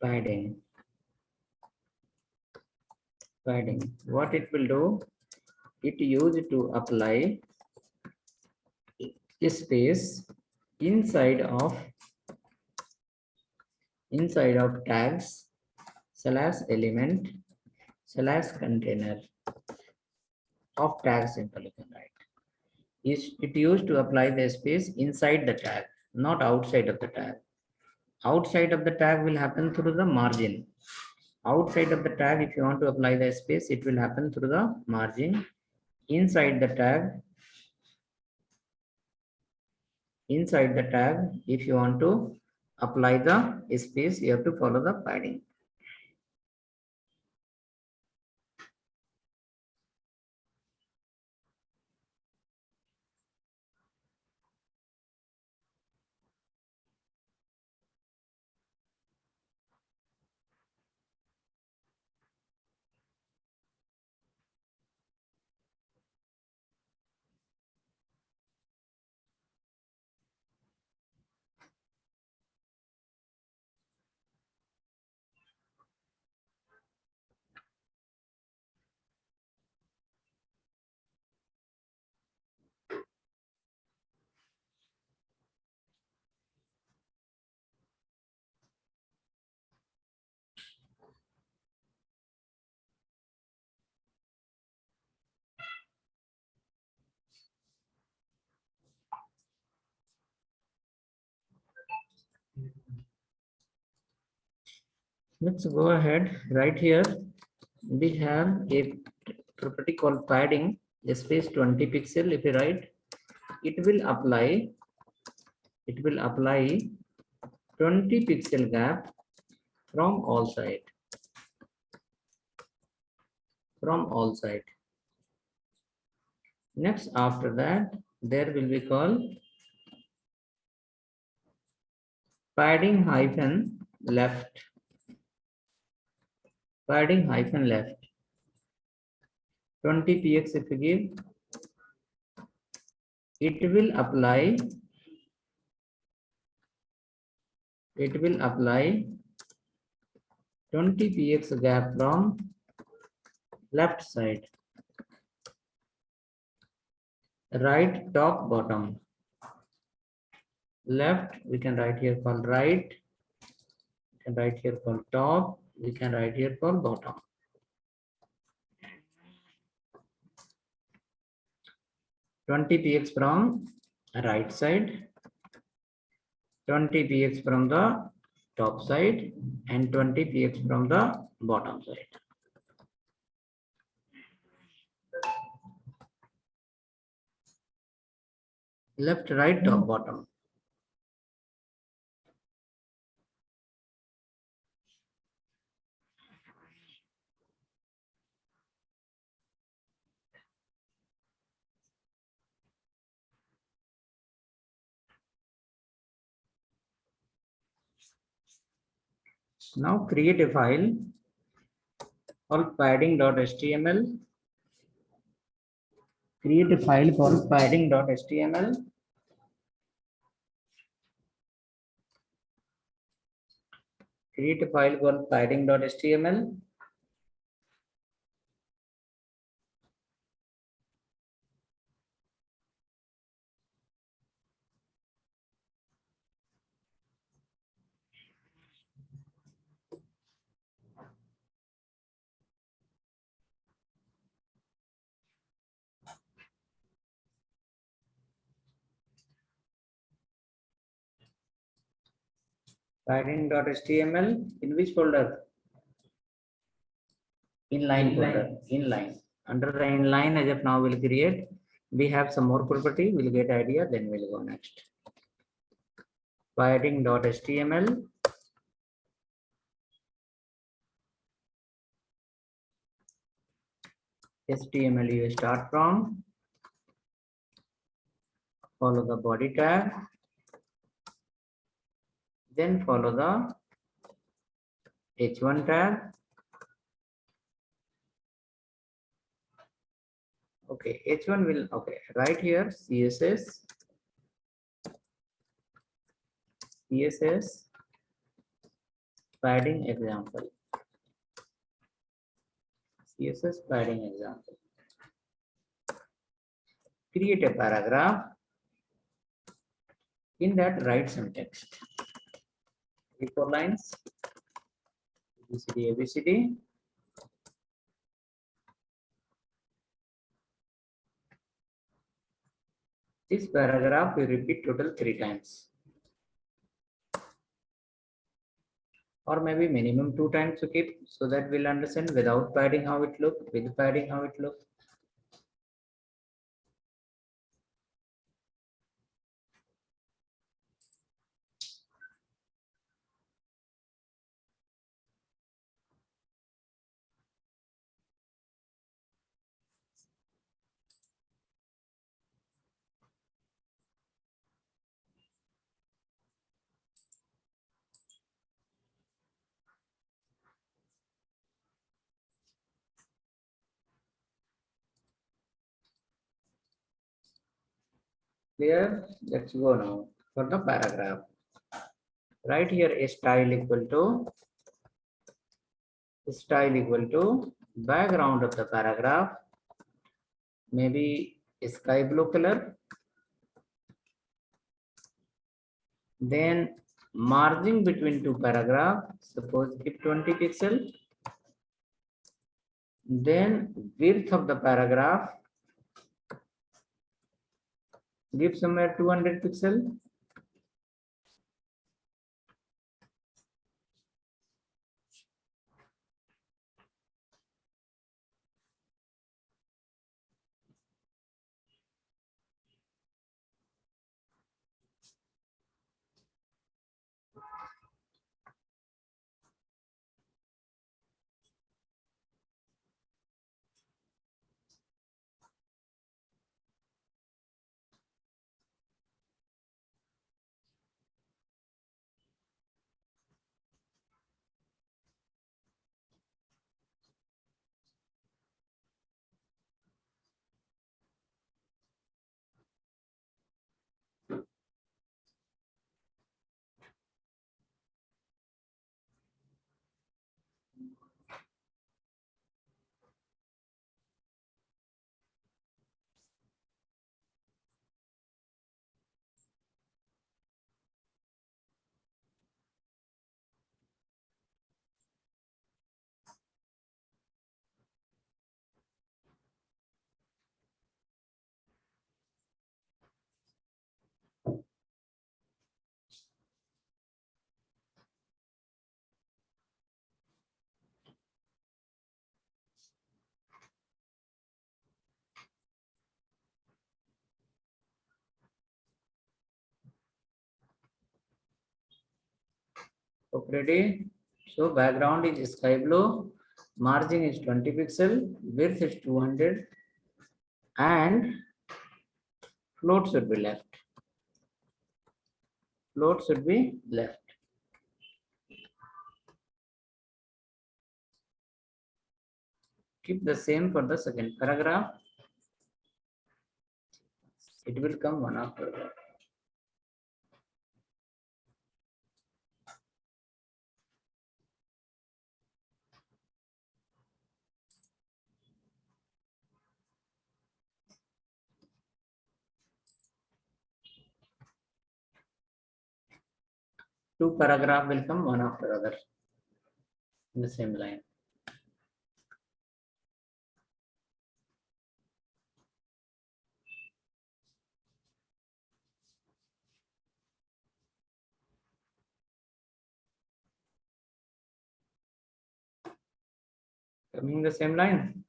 padding. What it will do, it used to apply space inside of tags / element / container of tag simple, you can write. It used to apply the space inside the tag, not outside of the tag. Outside of the tag will happen through the margin. Outside of the tag, if you want to apply the space, it will happen through the margin. Inside the tag, if you want to apply the space, you have to follow the padding. Let's go ahead. Right here, we have a property called padding, a space 20 pixel. If you write, it will apply 20 pixel gap from all side. Next, after that, there will be called padding hyphen left. 20 px if you give, it will apply 20 px gap from left side, right top bottom. Left we can write here called right, we can write here called top, we can write here called bottom. 20 px from right side, 20 px from the top side, and 20 px from the bottom side. Left, right, top, bottom. Now create a file called padding.html. Create a file called padding.html. Create a file called padding.html. Padding.html in which folder? Inline folder. Inline. Under the inline, as of now, we'll create. We have some more property. We'll get idea. Then we'll go next. Padding.html. HTML you start from. Follow the body tag. Then follow the H1 tag. Okay, H1 will, okay, right here CSS, padding example. CSS padding example. Create a paragraph. In that, write some text. 3-4 lines. ABCD, ABCD. This paragraph we repeat total 3 times. Or maybe minimum 2 times to keep, so that we'll understand without padding how it look, with padding how it look. Clear? Let's go now for the paragraph. Right here a style equal to background of the paragraph, maybe sky blue color. Then margin between 2 paragraphs, suppose keep 20 pixel. Then width of the paragraph, give somewhere 200 pixel. Okay, ready? So background is sky blue, margin is 20 pixel, width is 200, and float should be left. Float should be left. Keep the same for the second paragraph. It will come one after that. Two paragraph will come one after other in the same line. Coming in the same line.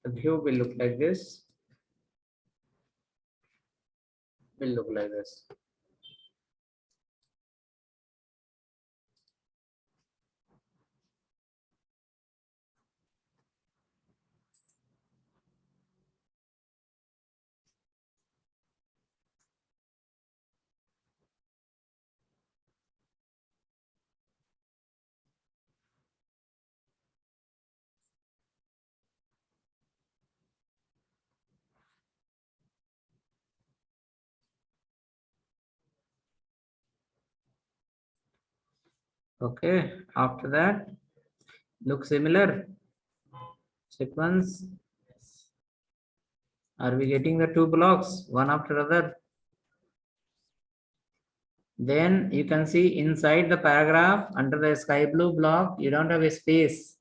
The view will look like this. Will look like this. Okay, after that, look similar sequence. Are we getting the two blocks one after other? Then you can see inside the paragraph under the sky blue block, you don't have a space.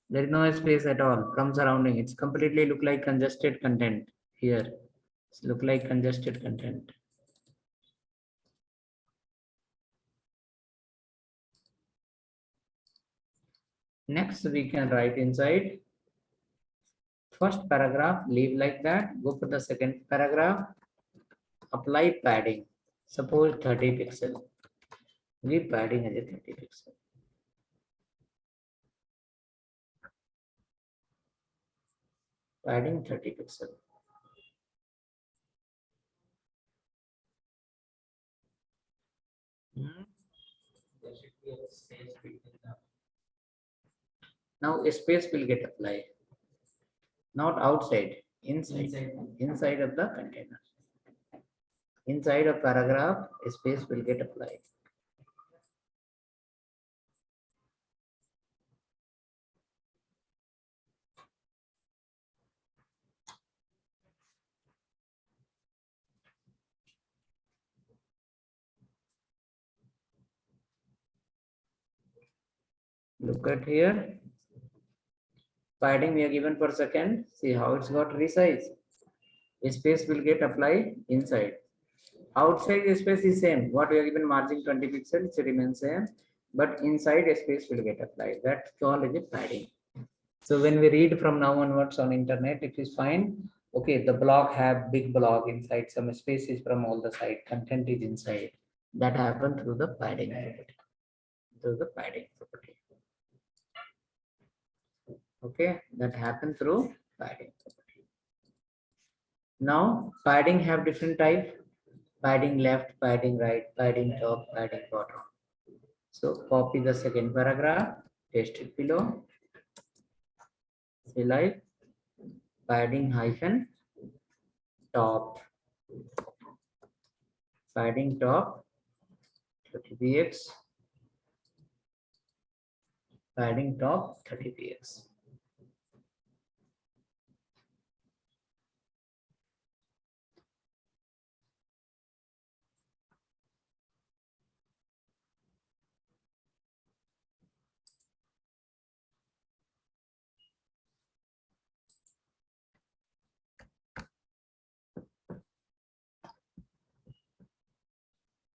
There is no space at all from surrounding. It's completely look like congested content here. It's look like congested content. Next, we can write inside first paragraph, leave like that. Go for the second paragraph, apply padding. Suppose 30 pixel. Give padding as a 30 pixel. Padding 30 pixel. There should be a space between them. Now a space will get applied. Not outside, inside of the container. Inside a paragraph, a space will get applied. Look at here. Padding we are given per second. See how it's got resize. A space will get applied inside. Outside the space is same. What we are given margin 20 pixels, it remains same. But inside a space will get applied. That's called as a padding. So when we read from now onwards on internet, it is fine. Okay, the block have big block inside, some spaces from all the side, content is inside. That happened through the padding property. Through the padding property. Okay, that happened through padding property. Now padding have different type. Padding left, padding right, padding top, padding bottom. So copy the second paragraph, paste it below. Say like padding hyphen top. Padding top 30 px. Padding top 30 px.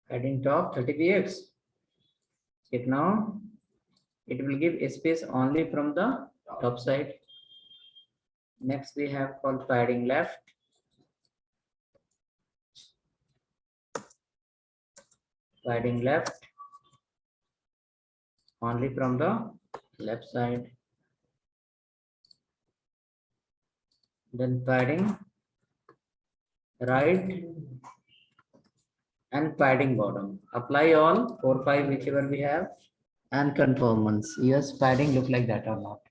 Padding top 30 px. Check now. It will give a space only from the top side. Next we have called padding left. Padding left only from the left side. Then padding right and padding bottom. Apply all 4, 5 whichever we have and confirm once. Yes, padding look like that or not.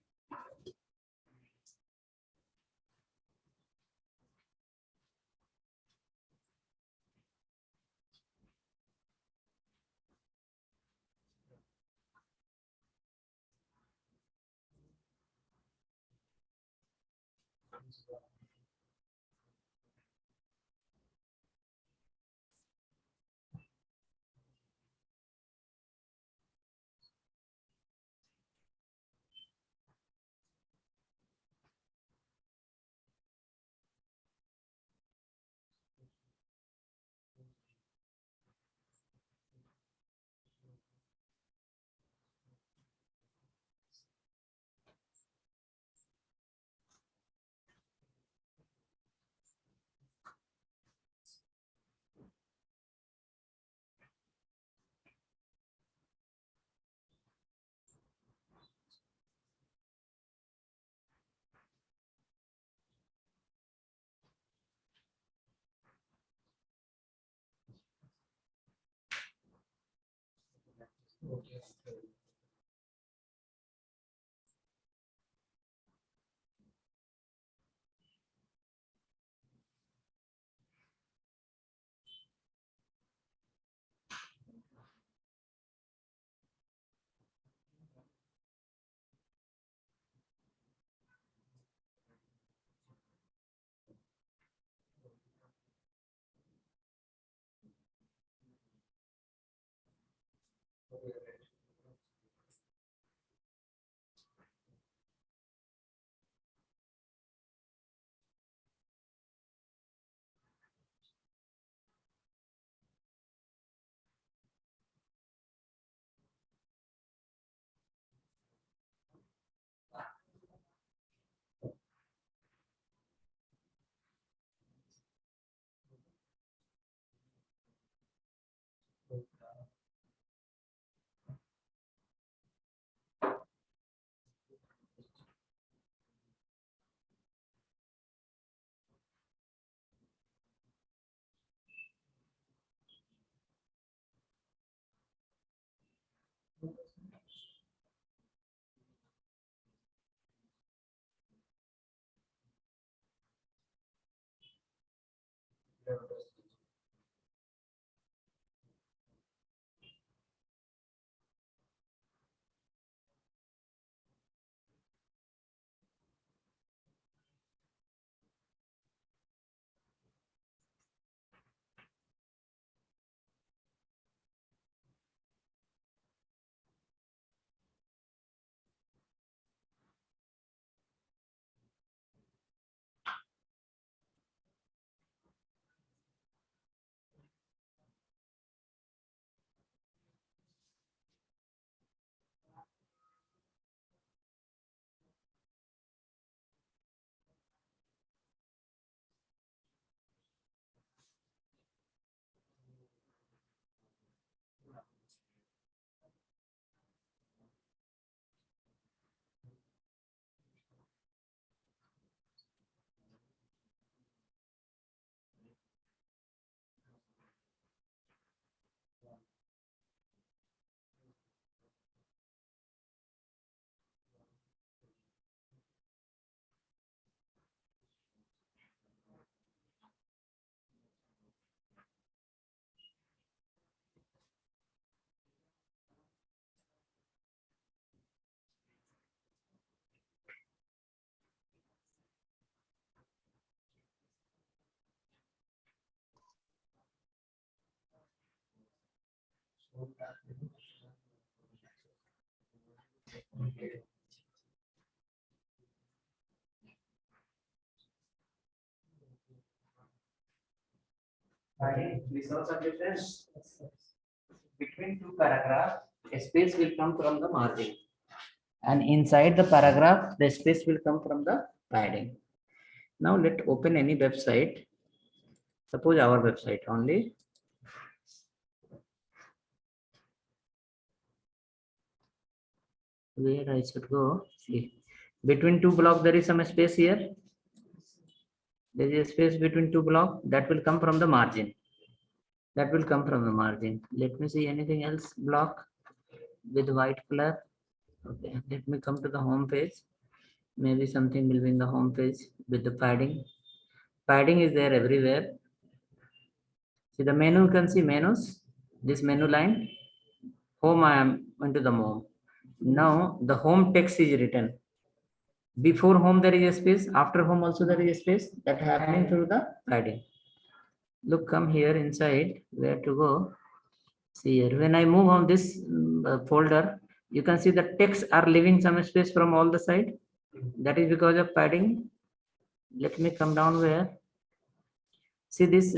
We saw some difference between two paragraphs. A space will come from the margin, and inside the paragraph, the space will come from the padding. Now let open any website. Suppose our website only. Where I should go? See, between two blocks there is some space here. There is a space between two blocks that will come from the margin. That will come from the margin. Let me see anything else block with white color. Okay, let me come to the home page. Maybe something will be in the home page with the padding. Padding is there everywhere. See the menu, you can see menus. This menu line. Home, I am into the home. Now the home text is written. Before home there is a space. After home also there is a space. That happening through the padding. Look, come here inside. Where to go? See here. When I move on this folder, you can see the text are leaving some space from all the side. That is because of padding. Let me come down where. See this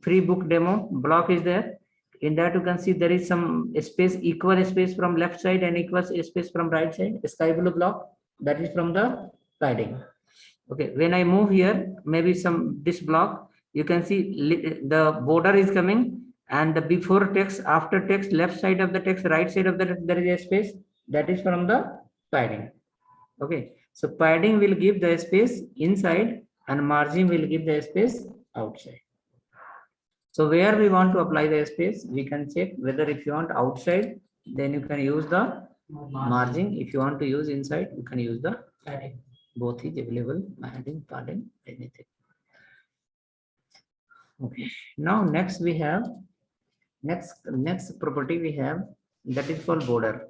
free book demo block is there. In that you can see there is some space, equal space from left side and equal space from right side. Sky blue block, that is from the padding. Okay, when I move here, maybe some this block, you can see the border is coming and the before text, after text, left side of the text, right side of the text, there is a space, that is from the padding. Okay, so padding will give the space inside and margin will give the space outside. So where we want to apply the space, we can check whether if you want outside, then you can use the margin. If you want to use inside, you can use the padding. Both is available, padding, anything. Okay. Now next we have next property we have, that is called border.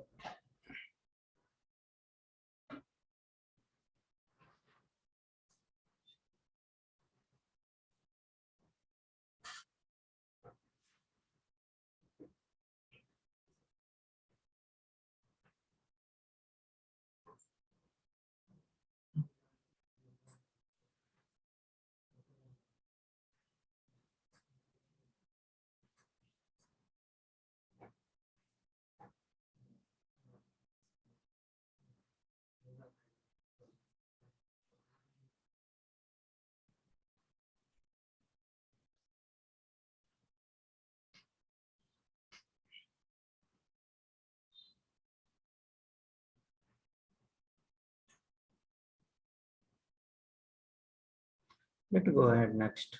Let's go ahead next.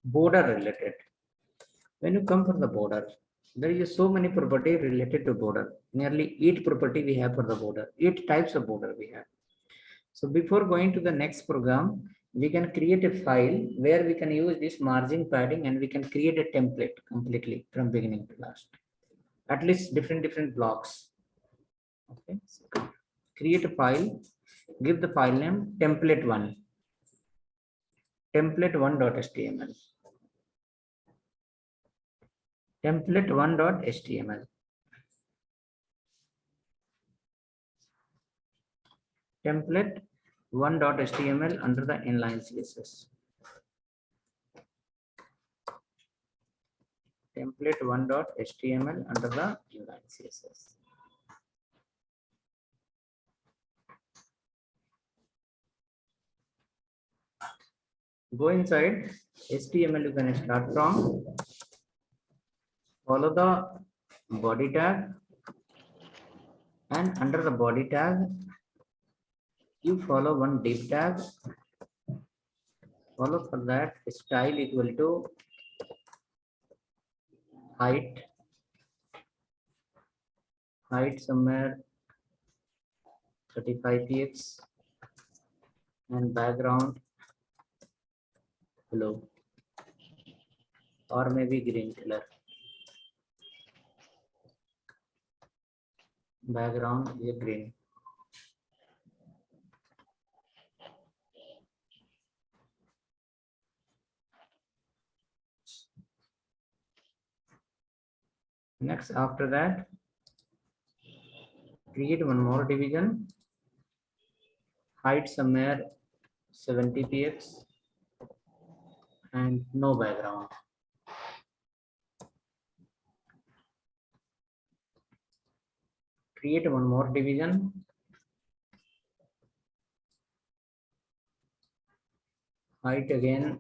Border related. When you come for the border, there is so many property related to border. Nearly 8 property we have for the border. 8 types of border we have. So before going to the next program, we can create a file where we can use this margin padding and we can create a template completely from beginning to last. At least different blocks. Okay. So create a file, give the file name template1. Template1.html. Template1.html. Template1.html under the inline CSS. Template1.html under the inline CSS. Go inside HTML, you can start from, follow the body tag, and under the body tag, you follow one div tag, follow for that style equal to height somewhere 35 px and background below or maybe green color. Background is green. Next, after that, create one more division, height somewhere 70 px and no background. Create one more division, height again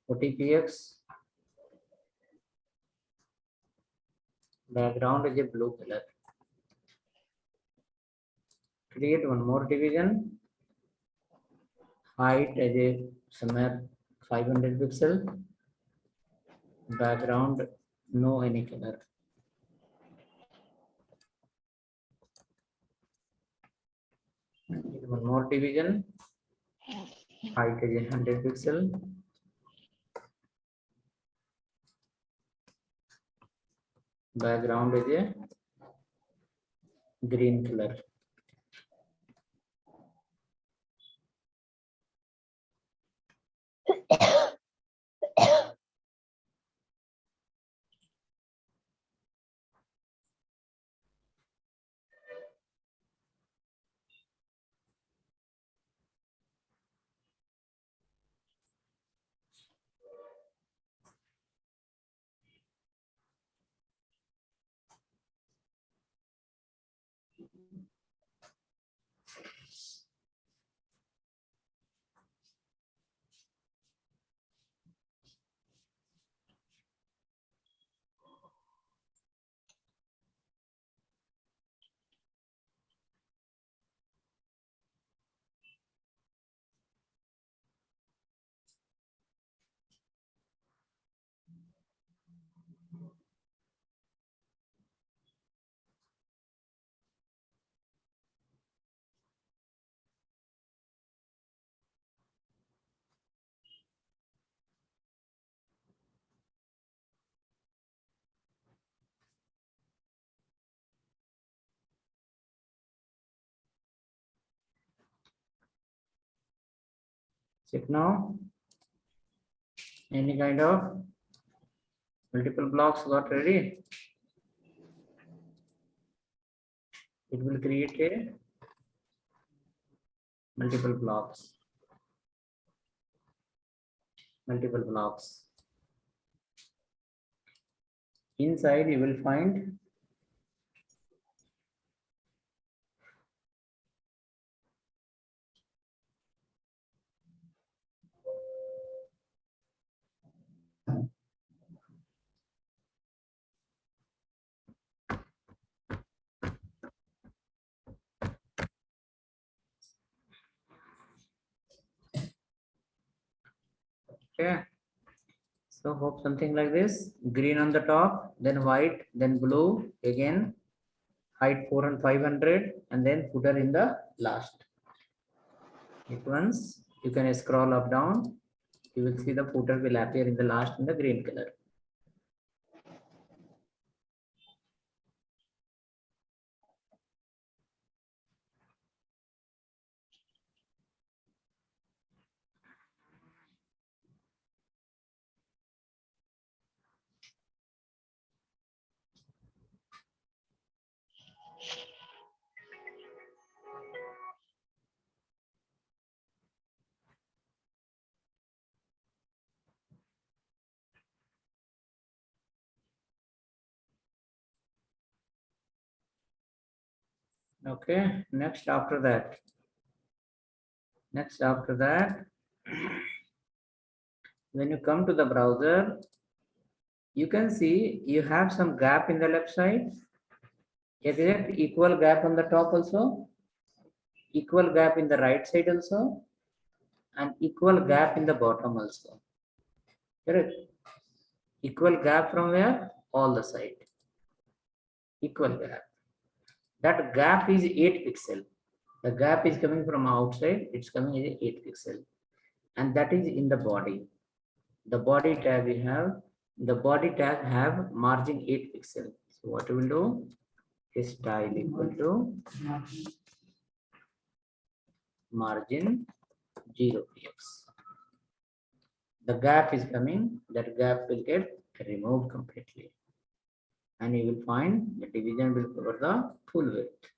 40 px, background is a blue color. Create one more division, height as a somewhere 500 pixel, background no any color. One more division, height is 100 pixel, background is a green color. Check now. Any kind of multiple blocks got ready. It will create a multiple blocks. Multiple blocks. Inside you will find okay. So hope something like this. Green on the top, then white, then blue again. Height 4 and 500, and then footer in the last. Once you can scroll up down, you will see the footer will appear in the last in the green color. Okay, next after that, when you come to the browser, you can see you have some gap in the left side. Exact equal gap on the top also, equal gap in the right side also, and equal gap in the bottom also. Correct? Equal gap from where? All the side. Equal gap. That gap is 8 pixel. The gap is coming from outside, it's coming as 8 pixel. And that is in the body. The body tag we have, the body tag have margin 8 pixel. So what we will do is style equal to margin 0 px. the gap is coming, that gap will get removed completely. And you will find the division will cover the full width.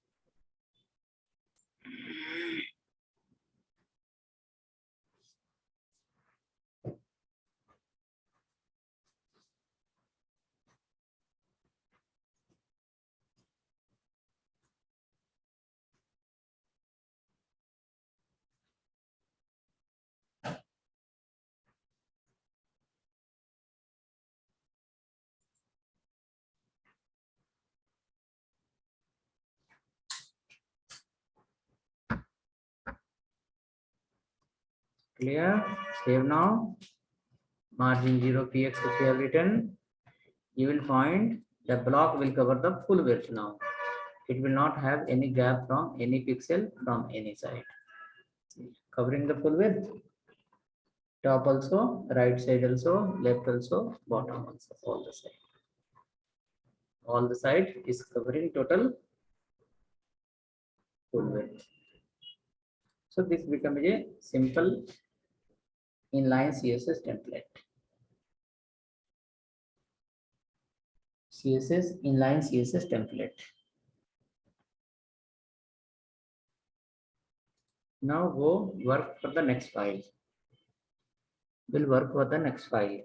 Clear? Save now. Margin 0 px if you have written, you will find the block will cover the full width now. It will not have any gap from any pixel from any side. Covering the full width. Top also, right side also, left also, bottom also, all the side. All the side is covering total full width. So this becomes a simple inline CSS template. Inline CSS template. Now go work for the next file. We'll work for the next file.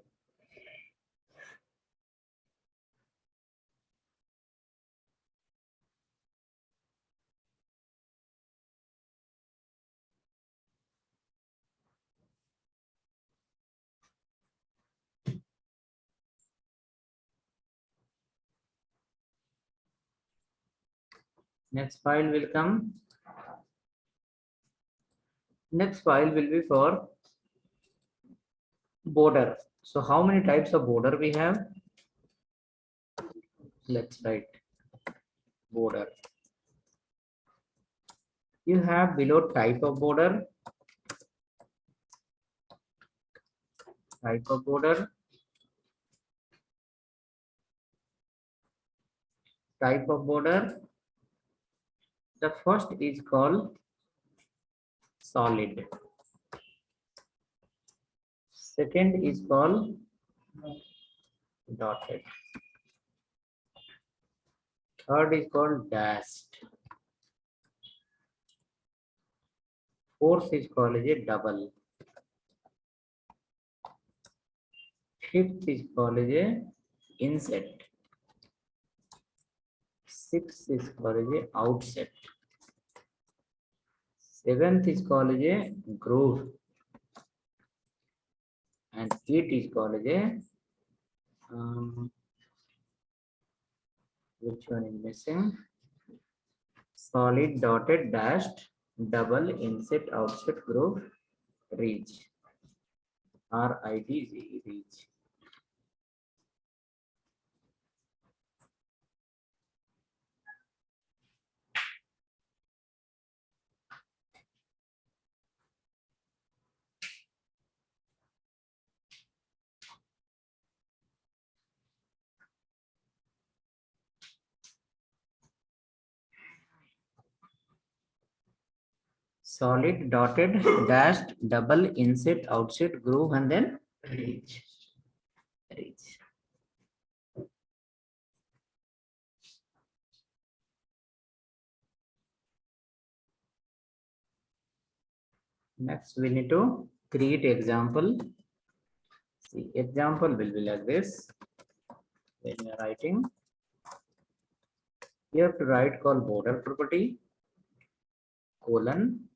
Next file will come. Next file will be for border. So how many types of border we have? Let's write border. You have below type of border, type of border, type of border. The first is called solid. Second is called dotted. Third is called dashed. Fourth is called a double. Fifth is called a inset. Sixth is called a outset. Seventh is called a groove. And eighth is called a which one is missing? Solid, dotted, dashed, double, inset, outset, groove, ridge. RIDGE, ridge. Solid, dotted, dashed, double, inset, outset, groove, and then ridge. Ridge. Next, we need to create example. See, example will be like this. When you are writing, you have to write called border property, colon.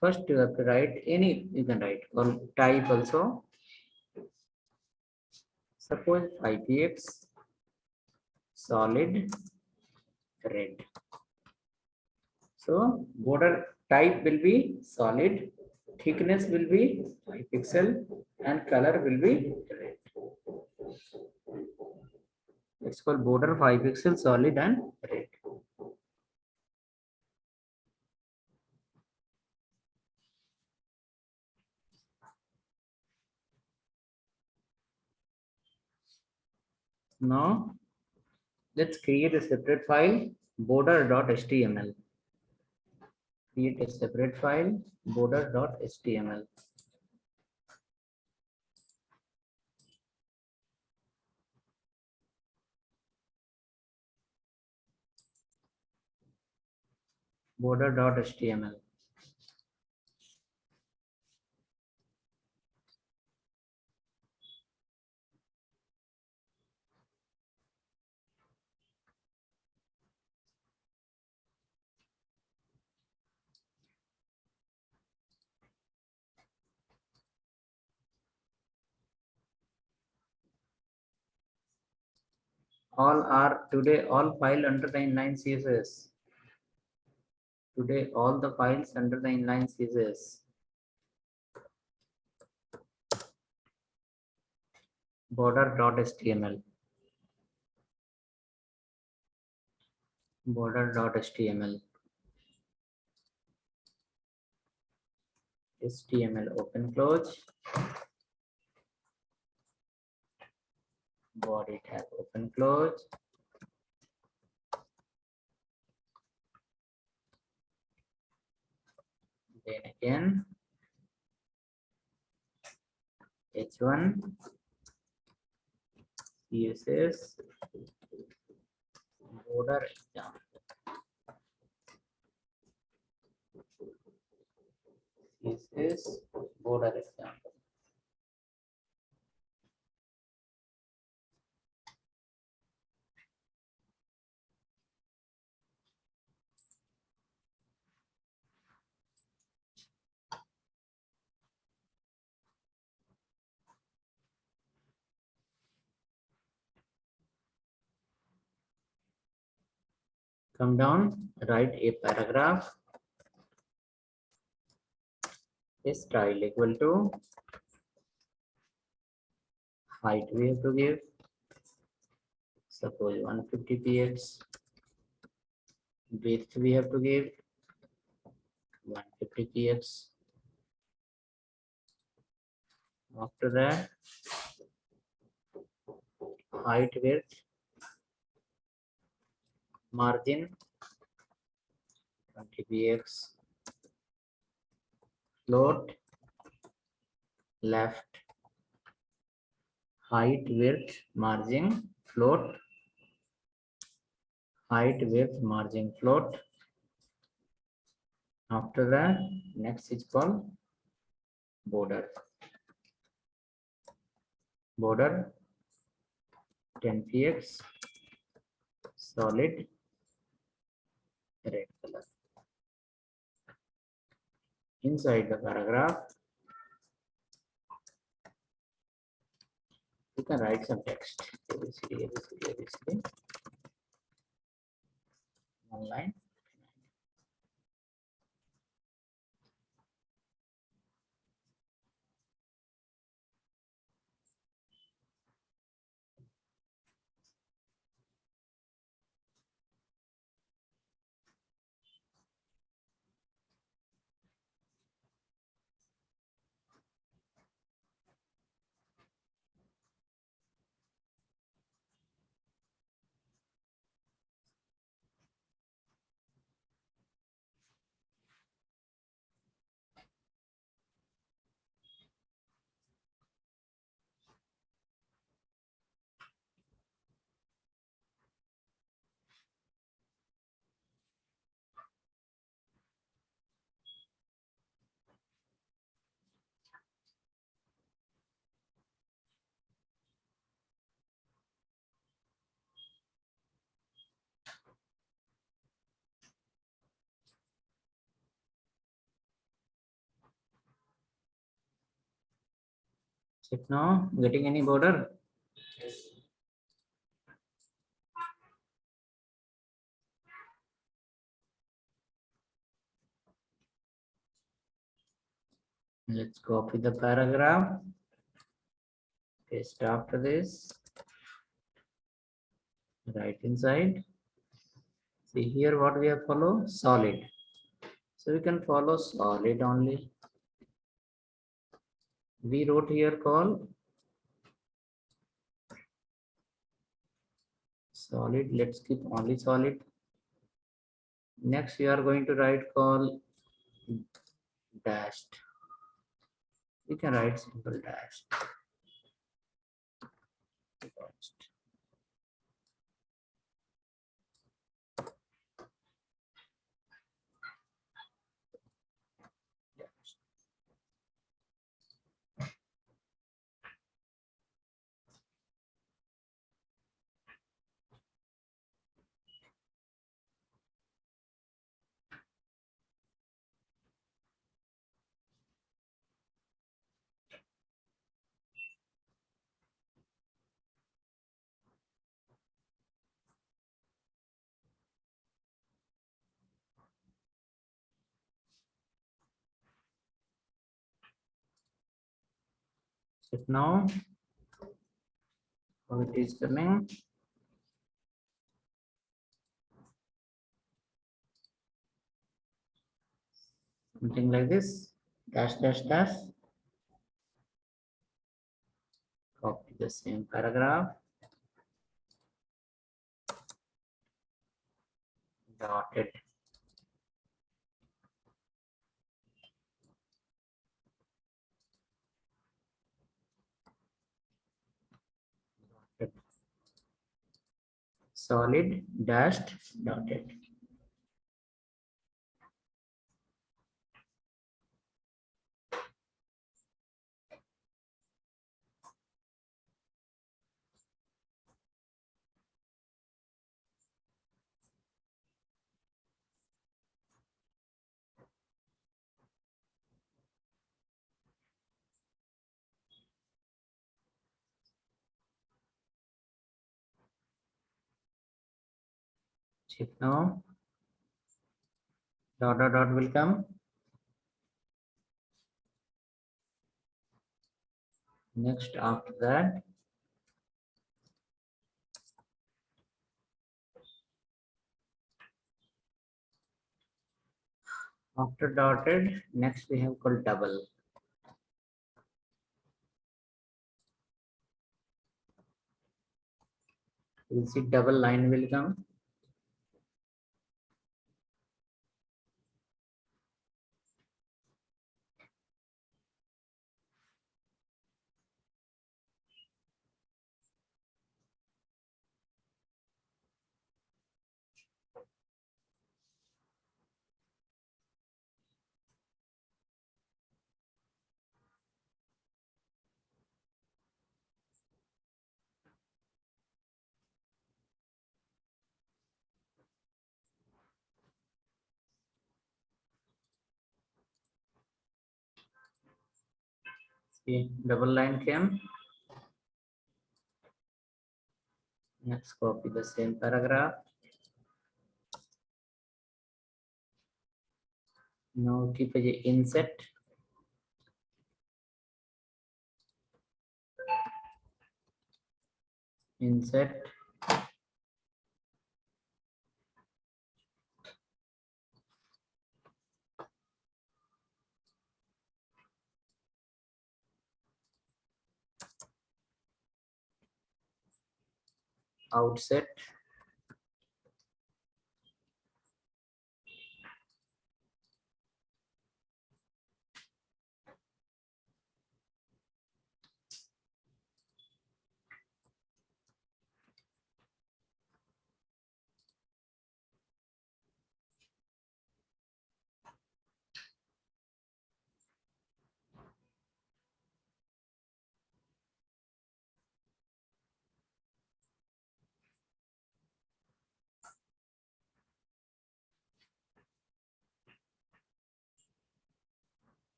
First, you have to write any, you can write called type also. Suppose 5px solid red. So border type will be solid, thickness will be 5 pixel, and color will be red. It's called border 5 pixel solid and red. Now let's create a separate file border.html. create a separate file, border.html. Border.html. All file under the inline CSS. Today all the files under the inline CSS. Border.html. Border.html. HTML open close. Body tag open close. Then again H1 CSS border example. CSS border example. Come down, write a paragraph. Style equal to height we have to give. Suppose 150 px. Width we have to give 150 px. After that, height, width, margin 20 px. Float, left, height, width, margin, float, height, width, margin, float. After that, next is called border. Border 10 px, solid, red color. Inside the paragraph, you can write some text. ABCD, one line. Check now, getting any border? Let's copy the paragraph. Paste after this. Right inside. See here what we have follow? Solid. So we can follow solid only. We wrote here call solid. Let's keep only solid. Next we are going to write call dashed. We can write simple dash. So now how it is coming. Something like this. Dash dash dash. Copy the same paragraph. Dotted. Solid dashed dotted. Check now. Dot dot dot will come. Next after that. After dotted, next we have called double. You will see double line will come. See, double line came. Next, copy the same paragraph. Now keep a insert. Insert. Outset.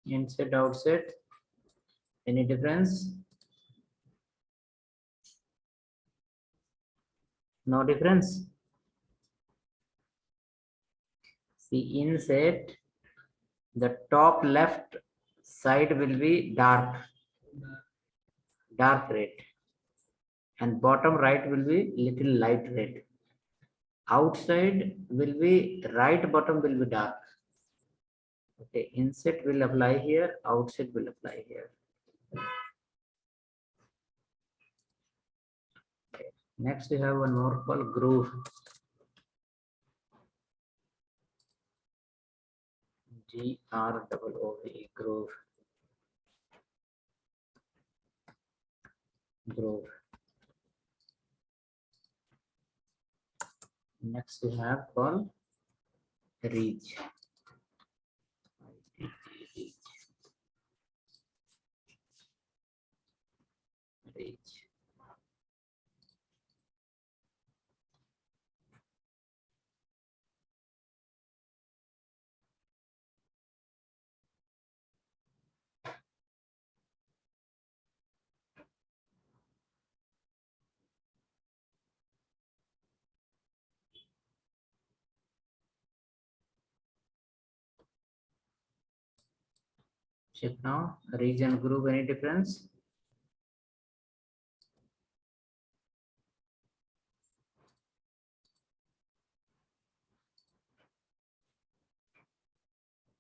Insert, outset. Any difference? No difference. See, insert, the top left side will be dark red. and bottom right will be little light red. Outside will be right bottom will be dark. Okay, inset will apply here, outside will apply here. Okay. Next we have one more called groove. GROOVE, groove. Groove. Next we have called reach. Reach. Check now. Reach and groove, any difference?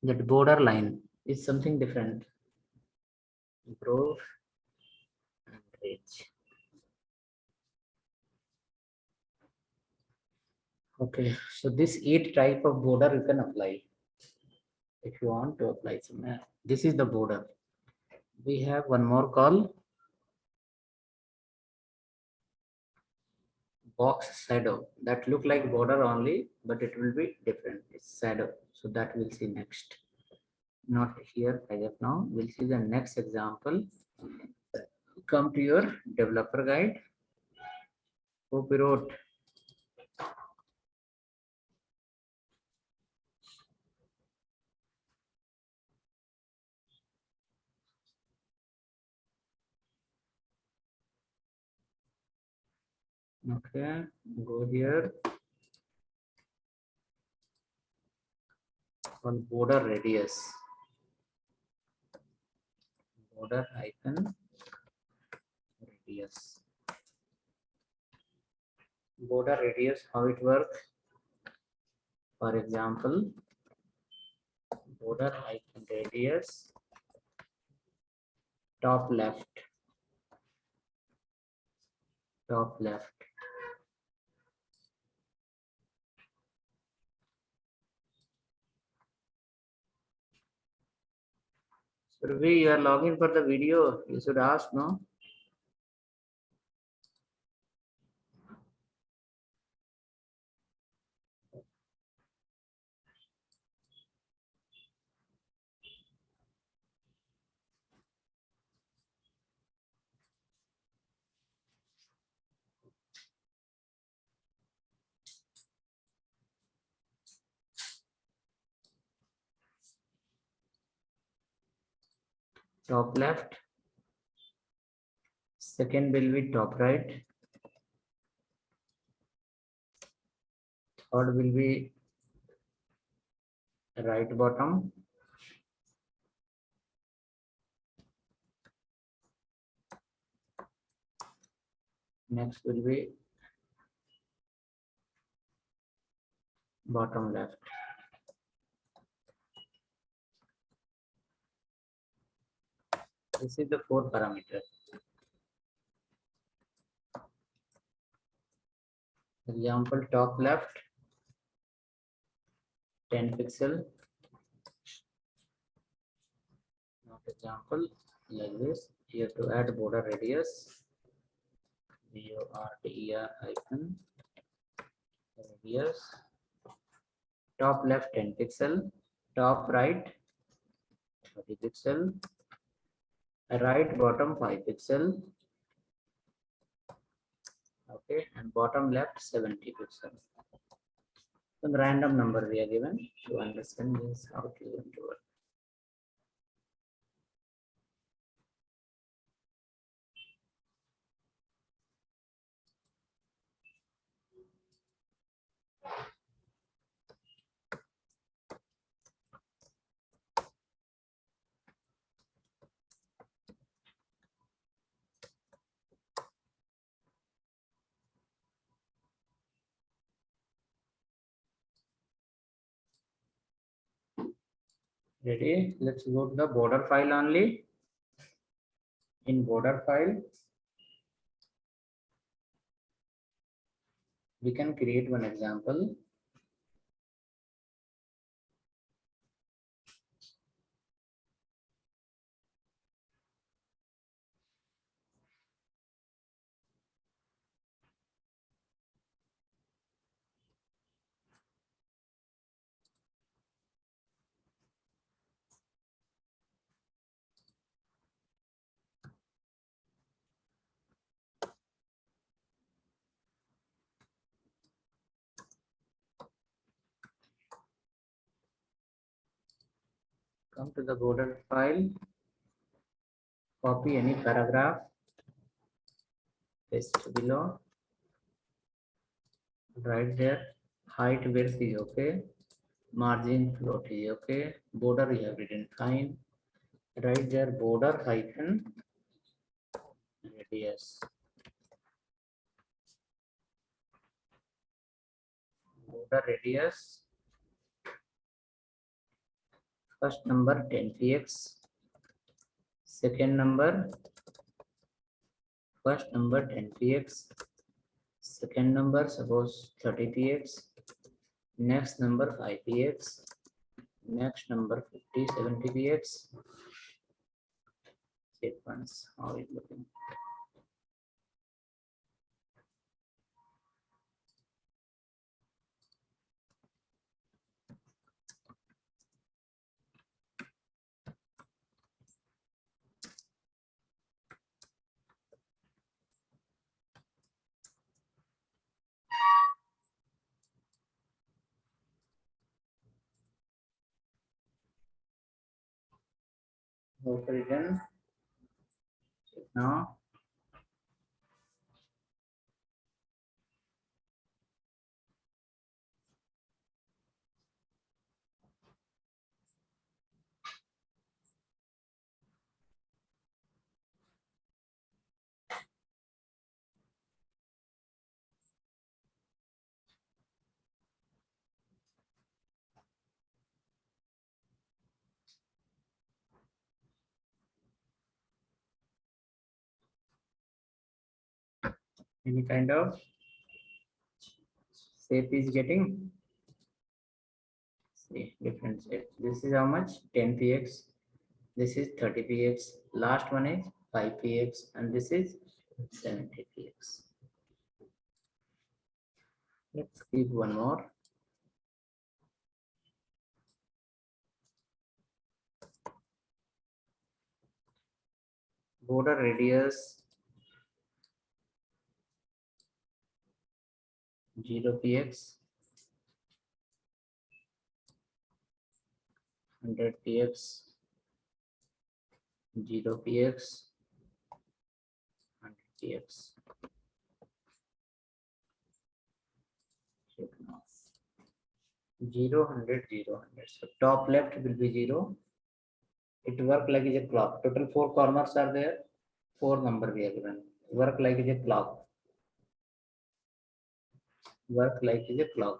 That border line is something different. Groove and reach. Okay, so this 8 type of border you can apply if you want to apply somewhere. This is the border. We have one more call box shadow that look like border only, but it will be different. It's shadow. So that we'll see next. Not here as of now. We'll see the next example. Come to your developer guide. Hope you wrote. Okay, go here. On border radius. Border icon radius. Border radius, how it works? For example, border icon radius, top left. Top left. Survey, you are logging for the video. You should ask, no? Top left. Second will be top right. Third will be right bottom. Next will be bottom left. This is the 4 parameters. Example, top left, 10 pixel. Not example like this. You have to add border radius. BORDER icon radius. Top left 10 pixel. Top right 30 pixel. Right bottom 5 pixel. Okay, and bottom left 70 pixel. Some random number we are given to understand this how it is going to work. Ready? Let's go to the border file only. In border file, we can create one example. Come to the border file, copy any paragraph, paste below, right there. Height width is okay, margin float is okay, border you have written fine. Right there, border hyphen radius. Border radius, first number 10 px, second number, first number 10 px, second number suppose 30 px, next number 5 px, next number 50 70 px. Sequence, how is looking? Written now. Any kind of shape is getting. See, different shape. This is how much? 10 px. This is 30 px. Last one is 5 px, and this is 70 px. Let's keep one more. Border radius 0 px, 100 px, 0 px, 100 px. Check now. 0 100 0 100. So top left will be 0. It work like is a clock. Total 4 corners are there. 4 number we have given. Work like is a clock. Work like is a clock.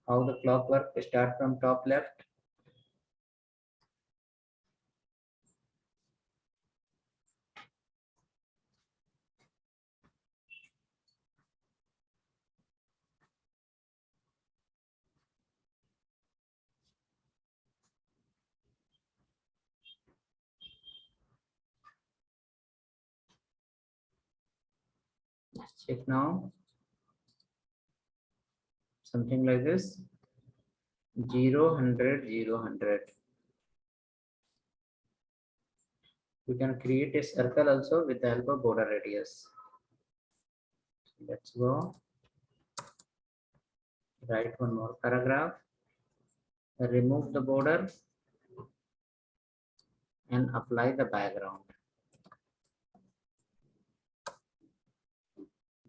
How the clock work? Start from top left. Let's check now. Something like this. 0 100 0 100. We can create a circle also with the help of border radius. Let's go. Write one more paragraph. Remove the border and apply the background.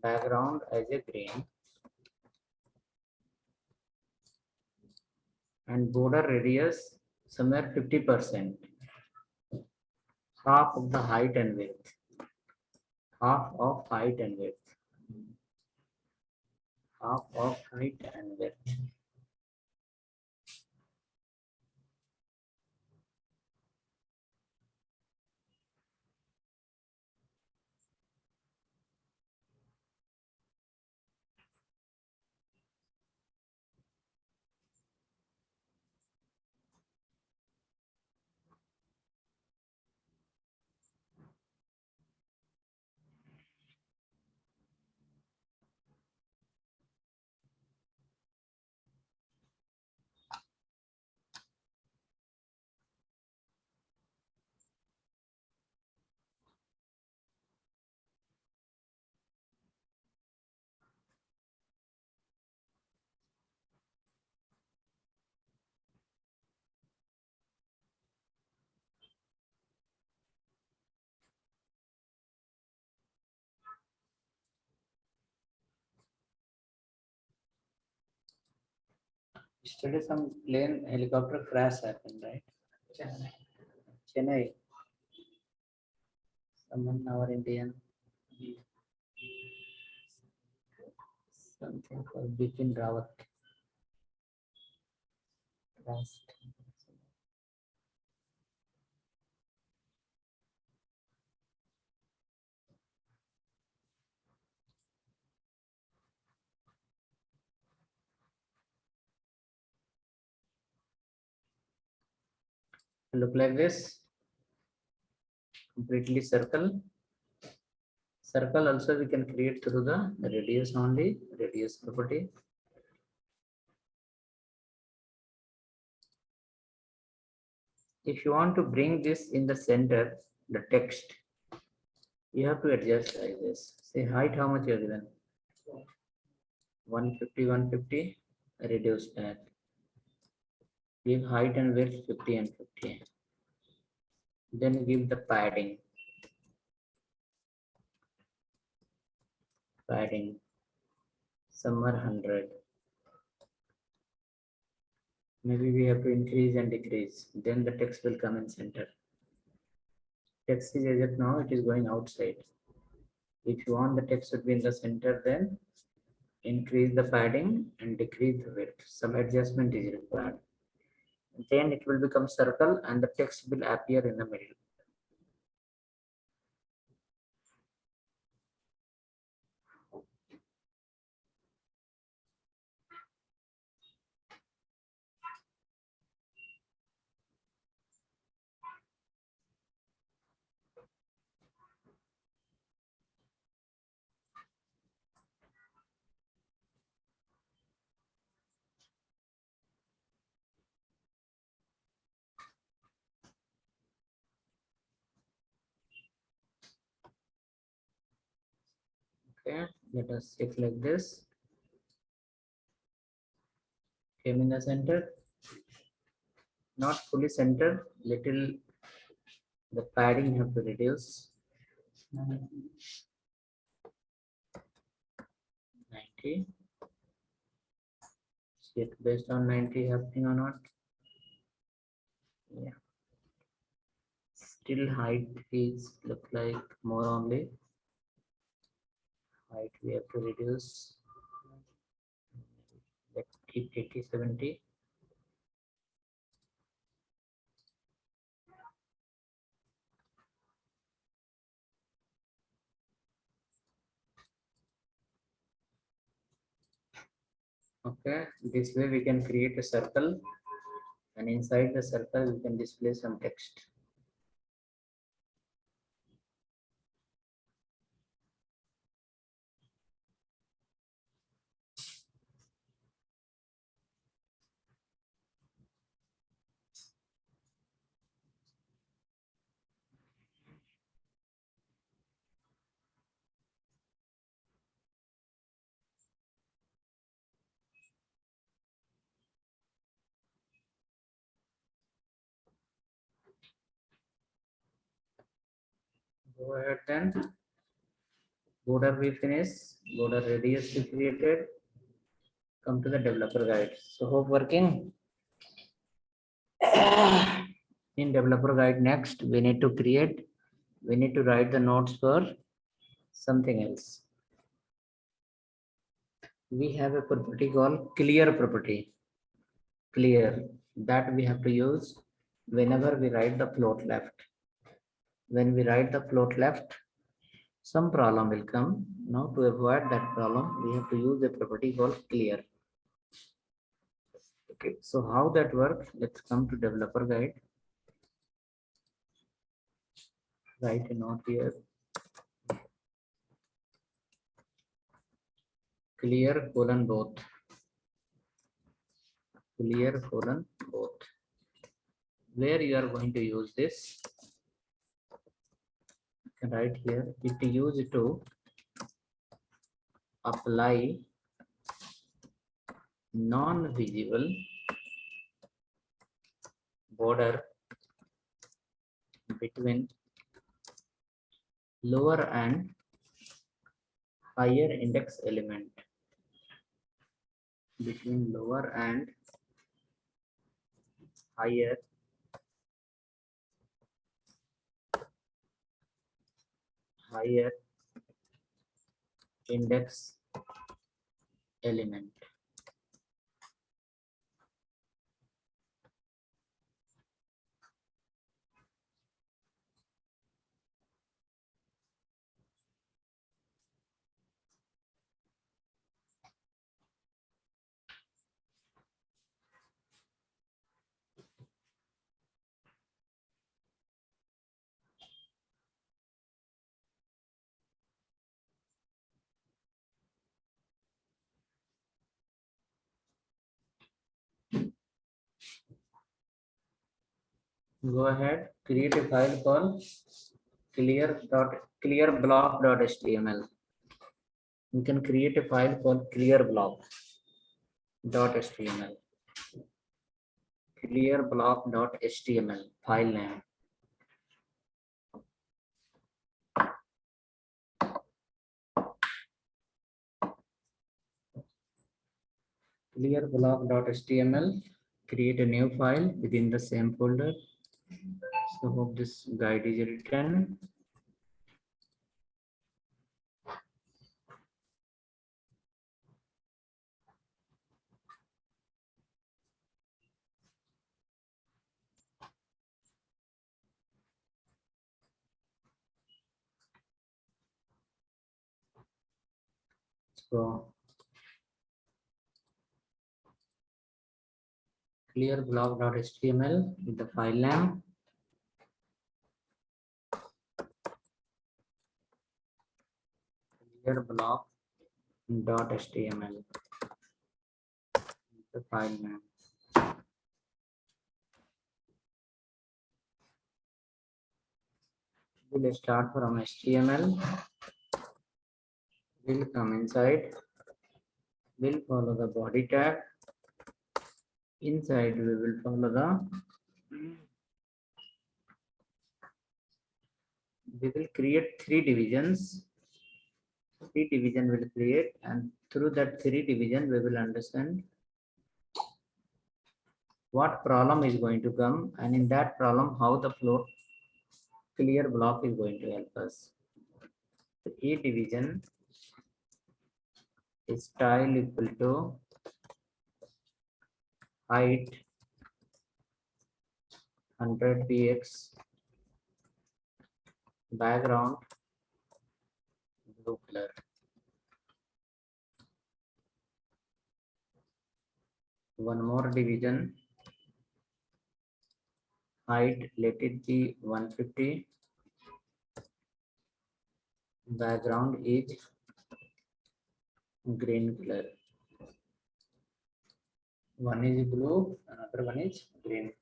Background as a green. And border radius somewhere 50%. Half of the height and width. Half of height and width. Half of height and width. Yesterday some plane helicopter crash happened, right? Chennai. Someone our Indian. Something called Bipin Rawat crashed. Look like this. Completely circle. Circle also we can create through the radius only, radius property. If you want to bring this in the center, the text, you have to adjust like this. Say height, how much you are given? 150, 150, reduce that. Give height and width 50 and 50. Then give the padding. Padding. Somewhere 100. Maybe we have to increase and decrease. Then the text will come in center. Text is as of now, it is going outside. If you want the text to be in the center, then increase the padding and decrease the width. Some adjustment is required. Then it will become circle and the text will appear in the middle. Okay, let us check like this. Came in the center, not fully center, little the padding have to reduce. 90. See it based on 90 happening or not. Yeah. Still height is look like more only. Height we have to reduce. Let's keep 80, 70. Okay, this way we can create a circle and inside the circle we can display some text. Go ahead then. Border we finish, border radius we created. Come to the developer guide. So hope working. In developer guide next, we need to write the notes for something else. We have a property called clear property. Clear that we have to use whenever we write the float left. When we write the float left, some problem will come. Now to avoid that problem, we have to use a property called clear. Okay, so how that works? Let's come to developer guide. Write a note here. Clear colon both. Clear colon both. Where you are going to use this? You can write here. It used to apply non-visible border between lower and higher index element. Between lower and higher index element. Go ahead, create a file called clearblock.html. You can create a file called clearblock.html. Clearblock.html file name. Clearblock.html. Create a new file within the same folder. So hope this guide is written. So clearblock.html with the file name. Clearblock.html. The file name. We'll start from HTML. We'll come inside. We'll follow the body tag. Inside we will follow we will create 3 divisions. 3 division will create, and through that 3 division we will understand what problem is going to come, and in that problem how the flow clear block is going to help us. The A division is style equal to height 100 px, background blue color. One more division, height let it be 150, background is green color. One is blue, another one is green.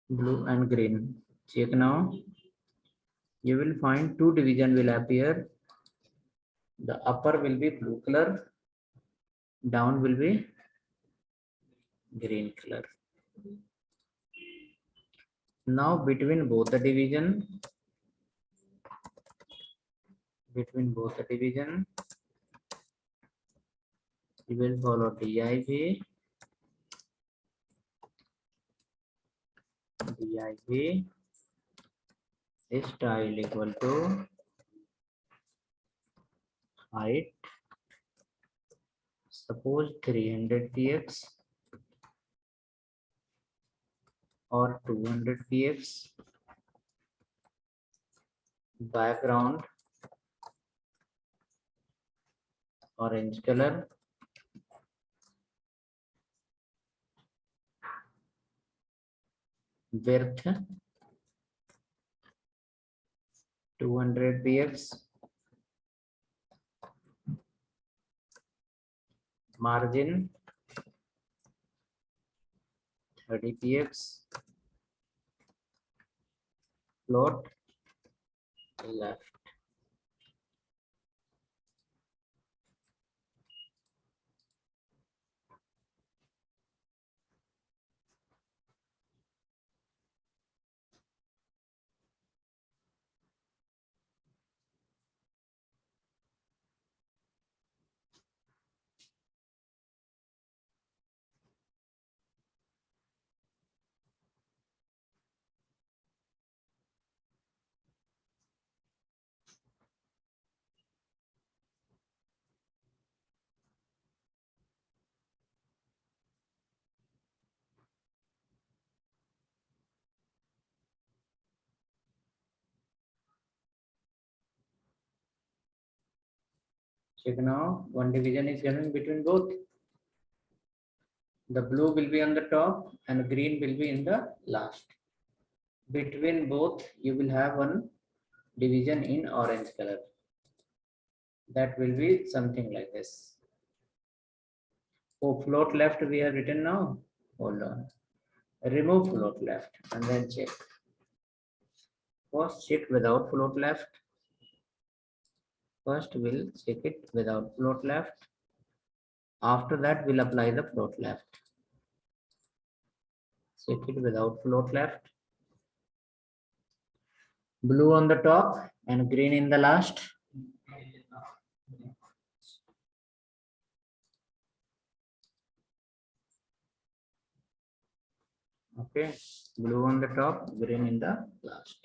Blue and green. Check now. You will find 2 division will appear. The upper will be blue color, down will be green color. Now between both the division, you will follow div style equal to height, suppose 300 px or 200 px, background orange color, width 200 px, margin dpx float left. Check now, one division is given between both. The blue will be on the top and green will be in the last. Between both, you will have one division in orange color. That will be something like this. Oh, float left we have written now. Hold on. Remove float left and then check. First check without float left. First we'll check it without float left. After that we'll apply the float left. Check it without float left. Blue on the top and green in the last. Okay, blue on the top, green in the last.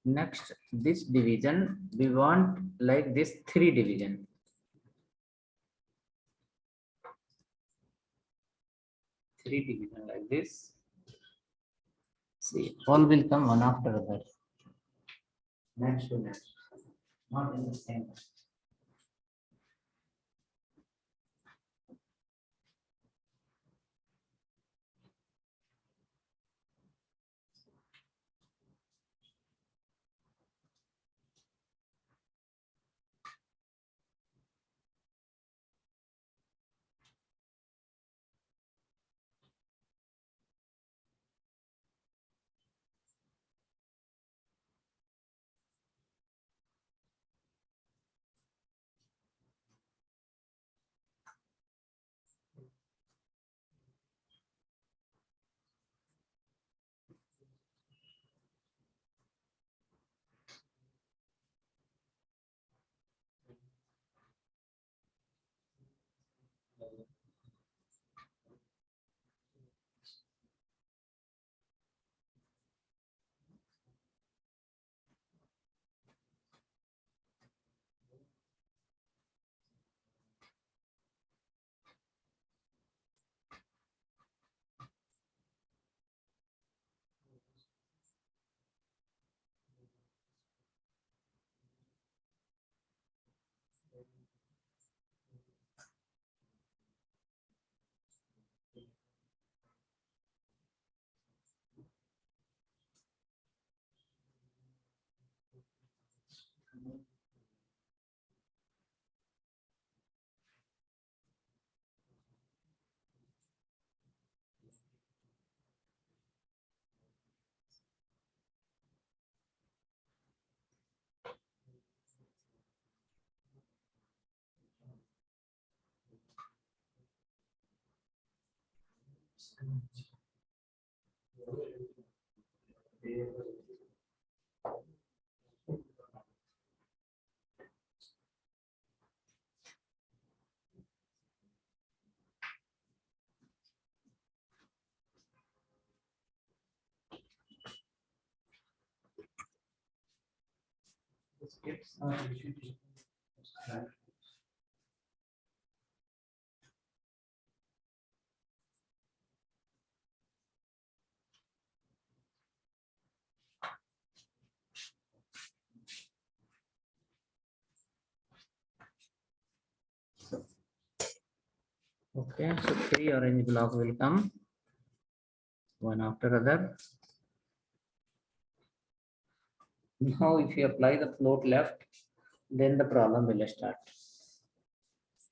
Next, this division, we want like this 3 division. Three division like this. See, all will come one after other. Next to next, not in the same. Okay, so 3 orange block will come one after other. Now, if you apply the float left, then the problem will start.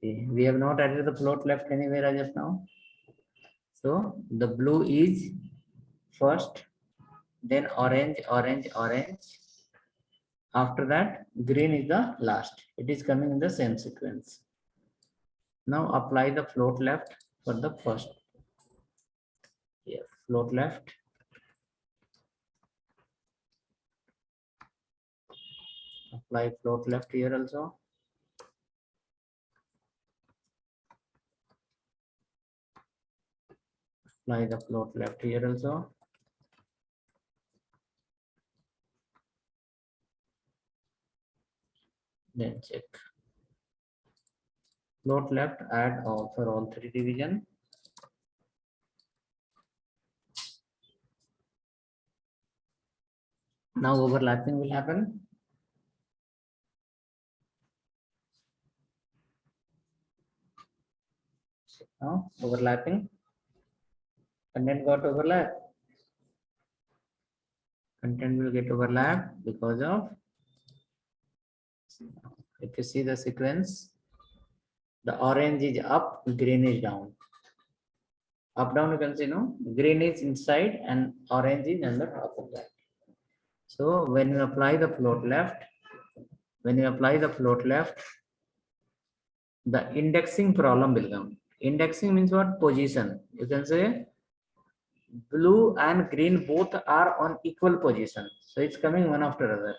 See, we have not added the float left anywhere as of now. So the blue is first, then orange, orange, orange. After that, green is the last. It is coming in the same sequence. Now apply the float left for the first. Here, float left. Apply float left here also. Apply the float left here also. Then check. Float left, add all for all three division. Now overlapping will happen. Now overlapping. Content got overlap. Content will get overlap because of, if you see the sequence, the orange is up, green is down. Up down you can see, no, green is inside and orange is on the top of that. So when you apply the float left, the indexing problem will come. Indexing means what? Position. You can say blue and green both are on equal position. So it's coming one after other.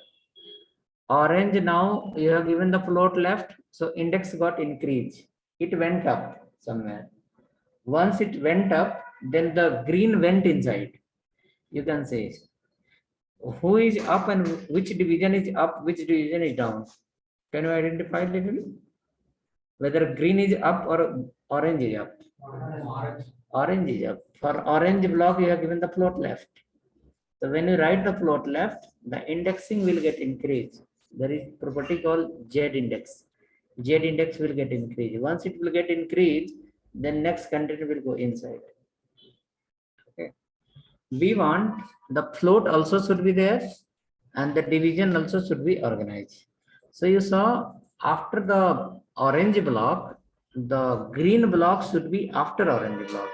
Orange, now you have given the float left, so index got increased. It went up somewhere. Once it went up, then the green went inside. You can say who is up and which division is up, which division is down. Can you identify a little? Whether green is up or orange is up? Orange is up. For orange block, you have given the float left. So when you write the float left, the indexing will get increased. There is property called Z index. Z index will get increased. Once it will get increased, then next content will go inside. Okay. We want the float also should be there and the division also should be organized. So you saw after the orange block, the green block should be after orange block,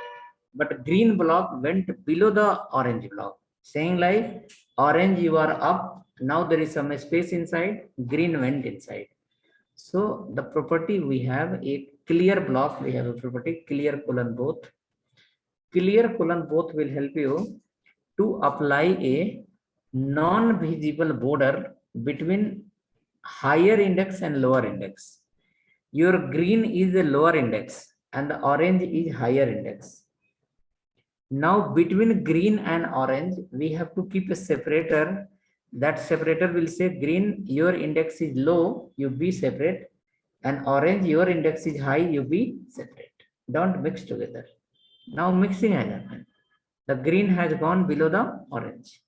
but green block went below the orange block, saying like orange you are up, now there is some space inside, green went inside. So the property we have a clear block, we have a property clear colon both. Clear colon both will help you to apply a non-visible border between higher index and lower index. Your green is the lower index and the orange is higher index. Now between green and orange, we have to keep a separator. That separator will say green, your index is low, you be separate, and orange, your index is high, you be separate. Don't mix together. Now mixing has happened. The green has gone below the orange.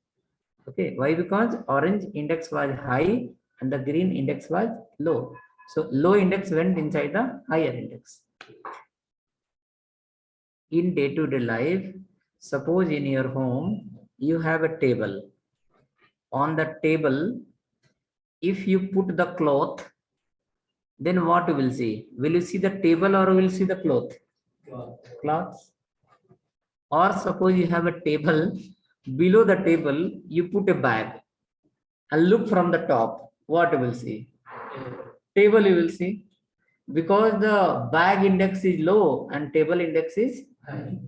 Okay, why? Because orange index was high and the green index was low. So low index went inside the higher index. In day-to-day life, suppose in your home, you have a table. On the table, if you put the cloth, then what you will see? Will you see the table or will you see the cloth? Cloths. Or suppose you have a table, below the table, you put a bag and look from the top, what you will see? Table you will see. Because the bag index is low and table index is high.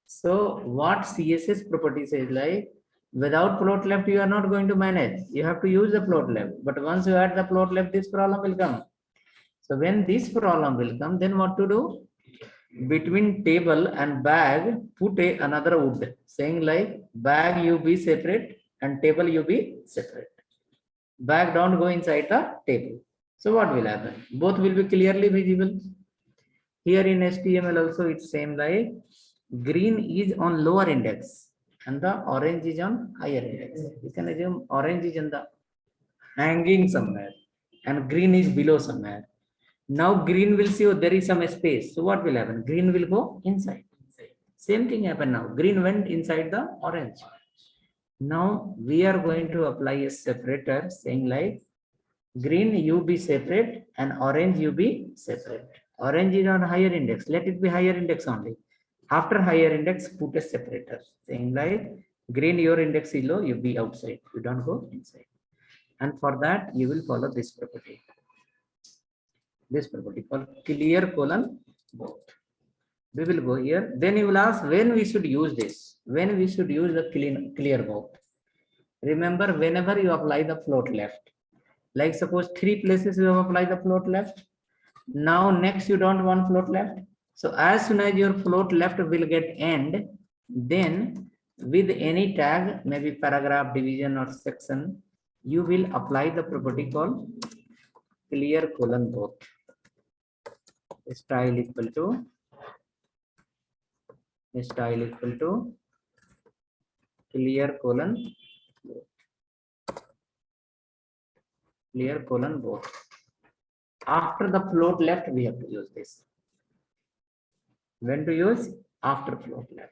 So what CSS property says, like without float left, you are not going to manage. You have to use the float left. But once you add the float left, this problem will come. So when this problem will come, then what to do? Between table and bag, put another wood, saying like bag you be separate and table you be separate. Bag don't go inside the table. So what will happen? Both will be clearly visible. Here in HTML also it's same, like green is on lower index and the orange is on higher index. You can assume orange is in the hanging somewhere and green is below somewhere. Now green will see, oh, there is some space. So what will happen? Green will go inside. Same thing happened now. Green went inside the orange. Now we are going to apply a separator saying like Green you be separate and orange you be separate. Orange is on higher index. Let it be higher index only. After higher index, put a separator. Saying like green your index is low, you be outside. You don't go inside. And for that, you will follow this property. This property called clear colon both. We will go here. Then you will ask when we should use this. When we should use the clear both. Remember, whenever you apply the float left, like suppose 3 places you have applied the float left. Now next you don't want float left. So as soon as your float left will get end, then with any tag, maybe paragraph, division or section, you will apply the property called clear colon both. Style equal to clear colon both. After the float left, we have to use this. When to use? After float left.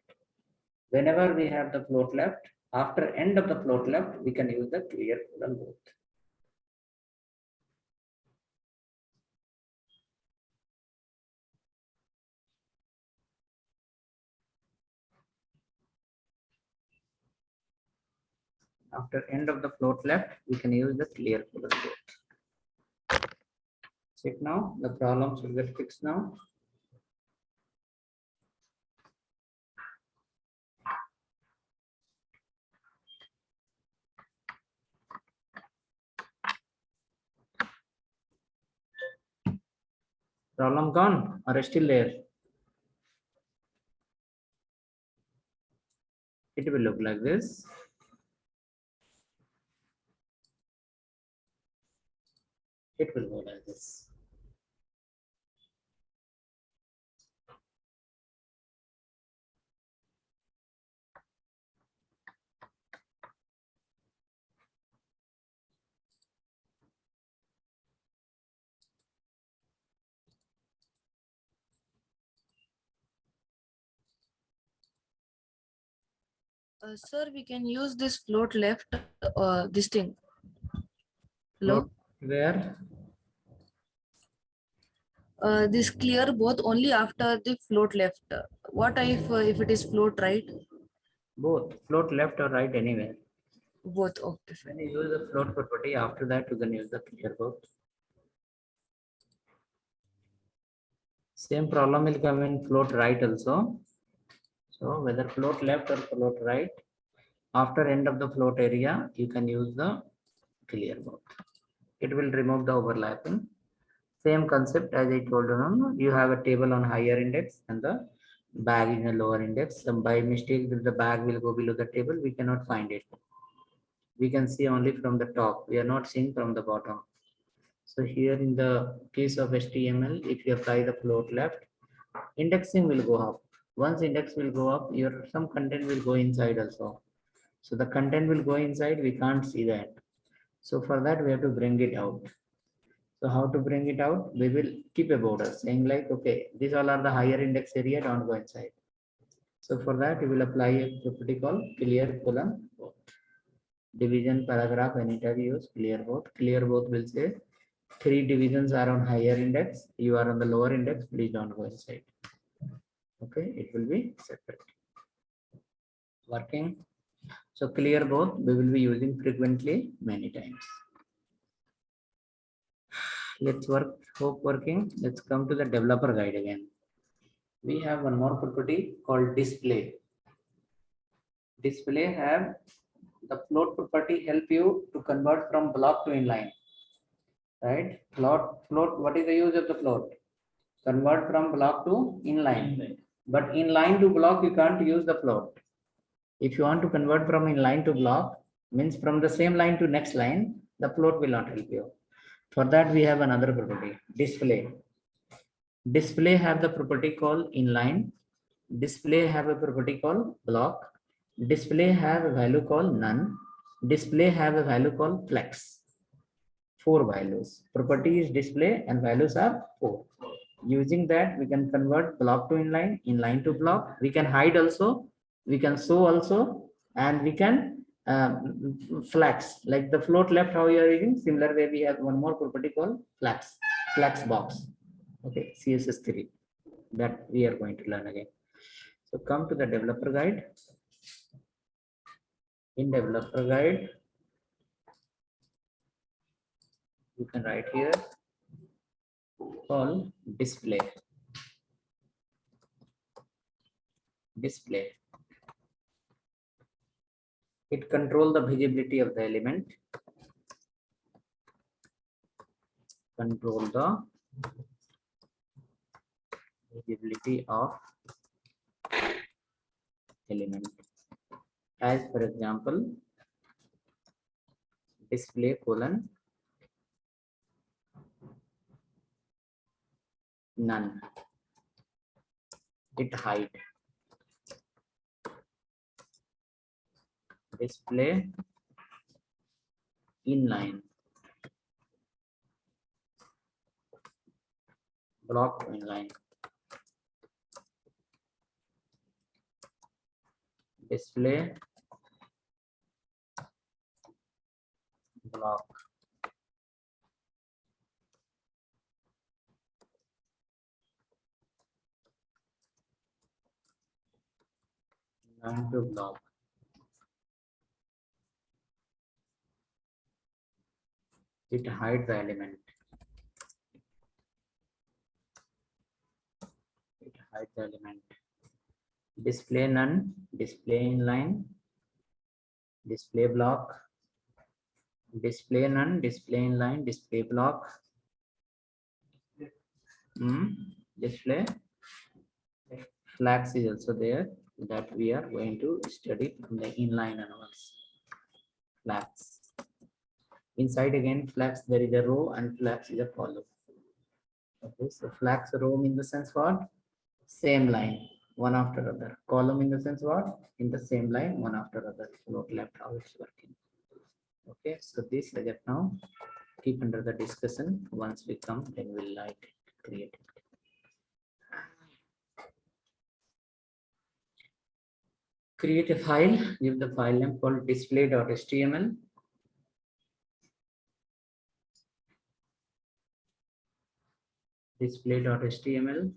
Whenever we have the float left, after end of the float left, we can use the clear colon both. After end of the float left, we can use the clear colon both. Check now, the problems will get fixed now. Problem gone or still there? It will look like this. It will go like this. Sir, we can use this float left, this thing. Float Hello? where? This clear both only after the float left. What if it is float right? Both. Float left or right anywhere. Both. Okay. When you use the float property, after that you can use the clear both. Same problem will come in float right also. So whether float left or float right, after end of the float area, you can use the clear both. It will remove the overlapping. Same concept as I told you, you have a table on higher index and the bag in a lower index. And by mistake, if the bag will go below the table, we cannot find it. We can see only from the top. We are not seeing from the bottom. So here in the case of HTML, if you apply the float left, indexing will go up. Once index will go up, your some content will go inside also. So the content will go inside, we can't see that. So for that, we have to bring it out. So how to bring it out? We will keep a border saying like, okay, these all are the higher index area, don't go inside. So for that, we will apply a property called clear colon both. Division paragraph, anytime you use clear both. Clear both will say 3 divisions are on higher index, you are on the lower index, please don't go inside. Okay, it will be separate. Working. So clear both, we will be using frequently many times. Let's work, hope working. Let's come to the developer guide again. We have one more property called display. Display have the float property help you to convert from block to inline. Right? Float, what is the use of the float? Convert from block to inline. But inline to block, you can't use the float. If you want to convert from inline to block, means from the same line to next line, the float will not help you. For that, we have another property, display. Display have the property called inline. Display have a property called block. Display have a value called none. Display have a value called flex. 4 values. Property is display and values are 4. Using that, we can convert block to inline, inline to block. We can hide also, we can show also, and we can flags, like the float left, how you are reading, similar way we have one more property called flags box. Okay, CSS3 that we are going to learn again. So come to the developer guide. In developer guide, you can write here call display. It control the visibility of the element. Control the visibility of element. As for example, display colon none. It hide. Display inline. Block inline. Display block. None to block. It hide the element. It hide the element. Display none. Display inline. Display block. Display none. Display inline. Display block. Display flags is also there, that we are going to study from the inline animals. Flags. Inside again flags, there is a row and flags is a column. Okay, so flags row in the sense what? Same line, one after other. Column in the sense what? In the same line, one after other. Float left, how it's working. Okay, so this let now keep under the discussion. Once we come, then we'll like create it. Create a file, give the file name called display.html. Display.html.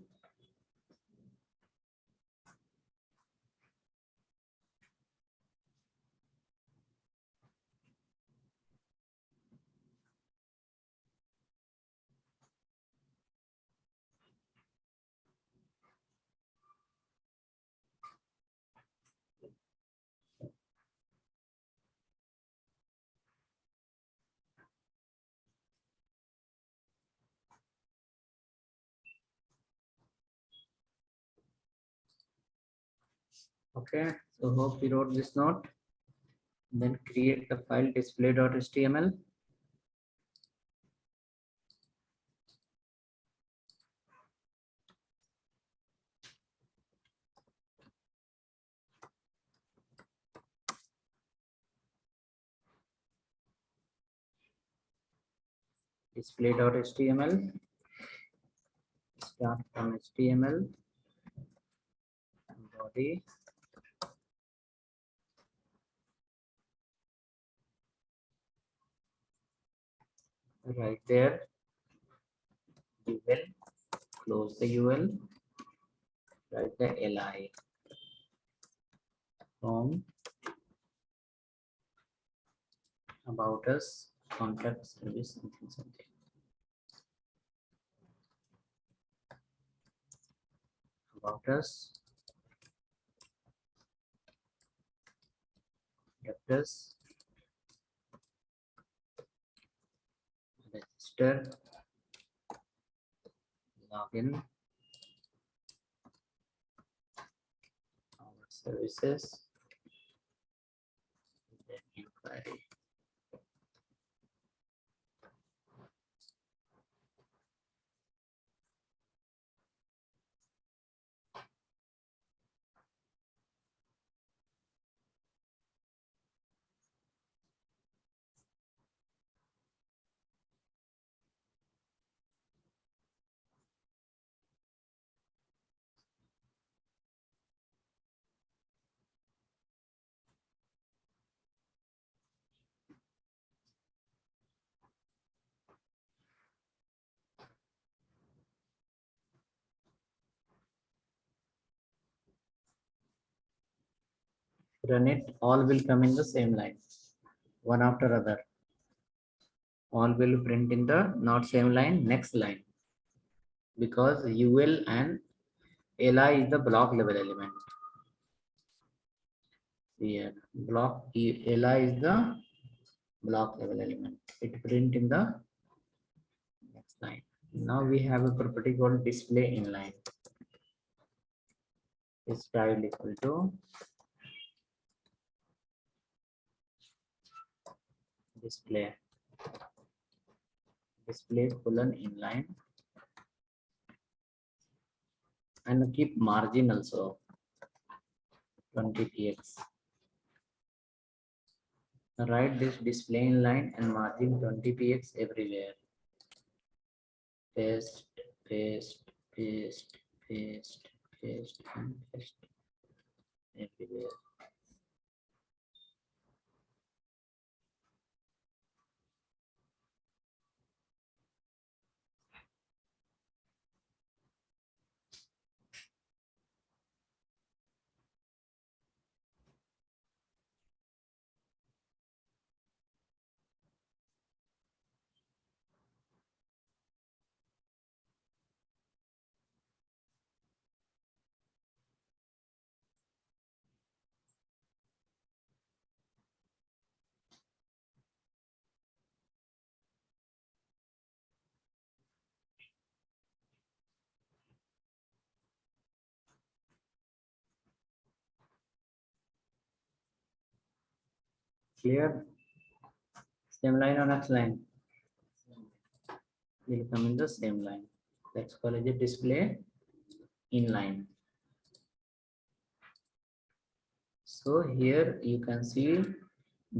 Okay, so hope you wrote this note. Then create the file display.html. Display.html. Start from HTML. Body. Right there. UL. Close the UL. Write the li. From about us, contact service, something. About us. Address. Register. Login. Our services. Then inquiry. run it, all will come in the same line, one after other. All will print in the not same line, next line, because UL and LI is the block level element. Here, LI is the block level element. It print in the next line. Now we have a property called display inline. Is style equal to display colon inline, and keep margin also 20 px. Write this display inline and margin 20 px everywhere. Paste, paste, paste, paste, paste, and paste everywhere. Clear? Same line or next line? Will come in the same line. Let's call it a display inline. So here you can see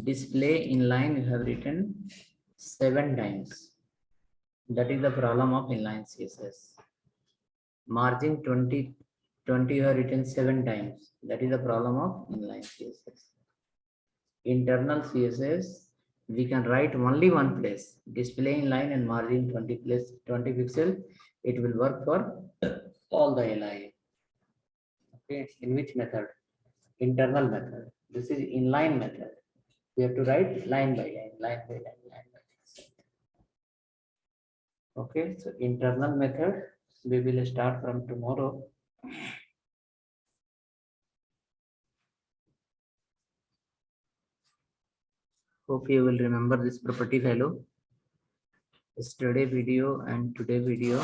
display inline you have written 7 times. That is the problem of inline CSS. Margin 20 you have written 7 times. That is the problem of inline CSS. Internal CSS we can write only one place, display inline and margin 20 pixel. It will work for all the LI. Okay, in which method? Internal method. This is inline method. We have to write line by line, line by line, line by line. Okay, so internal method we will start from tomorrow. Hope you will remember this property value. Yesterday video and today video